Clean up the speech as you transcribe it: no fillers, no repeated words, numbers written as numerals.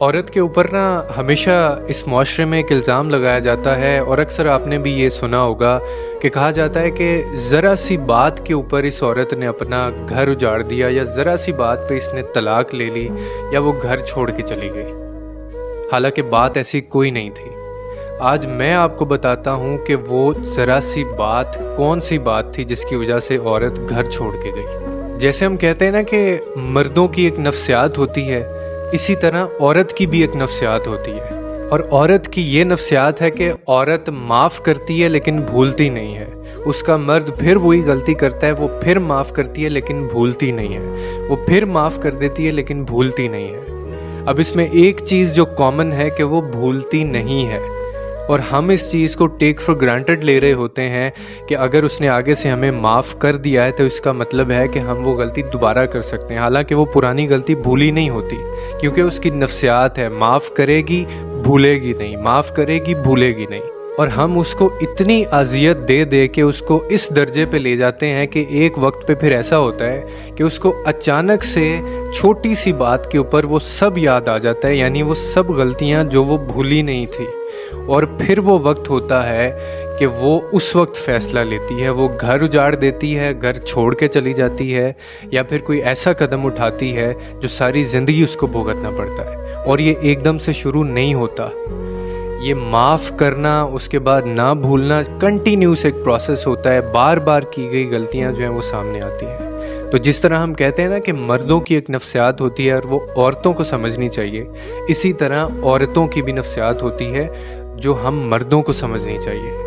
औरत के ऊपर ना हमेशा इस मुआशरे में एक इल्ज़ाम लगाया जाता है और अक्सर आपने भी ये सुना होगा कि कहा जाता है कि ज़रा सी बात के ऊपर इस औरत ने अपना घर उजाड़ दिया या ज़रा सी बात पे इसने तलाक ले ली या वो घर छोड़ के चली गई। हालांकि बात ऐसी कोई नहीं थी। आज मैं आपको बताता हूँ कि वो ज़रा सी बात कौन सी बात थी जिसकी वजह से औरत घर छोड़ के गई। जैसे हम कहते हैं ना कि मर्दों की एक नफ्सियात होती है, इसी तरह औरत की भी एक नफ्सियात होती है। और औरत की ये नफ्सियात है कि औरत माफ़ करती है लेकिन भूलती नहीं है। उसका मर्द फिर वही गलती करता है, वो फिर माफ़ करती है लेकिन भूलती नहीं है। वो फिर माफ़ कर देती है लेकिन भूलती नहीं है। अब इसमें एक चीज़ जो कॉमन है कि वो भूलती नहीं है, और हम इस चीज़ को टेक फॉर ग्रांटेड ले रहे होते हैं कि अगर उसने आगे से हमें माफ़ कर दिया है तो इसका मतलब है कि हम वो गलती दोबारा कर सकते हैं। हालांकि वो पुरानी गलती भूली नहीं होती, क्योंकि उसकी नफ्सियात है, माफ़ करेगी भूलेगी नहीं, माफ़ करेगी भूलेगी नहीं। और हम उसको इतनी अजियत दे दे के उसको इस दर्जे पे ले जाते हैं कि एक वक्त पे फिर ऐसा होता है कि उसको अचानक से छोटी सी बात के ऊपर वो सब याद आ जाता है, यानी वो सब गलतियाँ जो वो भूली नहीं थी। और फिर वो वक्त होता है कि वो उस वक्त फ़ैसला लेती है, वो घर उजाड़ देती है, घर छोड़ के चली जाती है, या फिर कोई ऐसा कदम उठाती है जो सारी ज़िंदगी उसको भुगतना पड़ता है। और ये एकदम से शुरू नहीं होता। ये माफ़ करना, उसके बाद ना भूलना, कंटिन्यूस एक प्रोसेस होता है। बार बार की गई गलतियाँ जो हैं वो सामने आती हैं। तो जिस तरह हम कहते हैं ना कि मर्दों की एक नफ्सियात होती है और वो औरतों को समझनी चाहिए, इसी तरह औरतों की भी नफ्सियात होती है जो हम मर्दों को समझनी चाहिए।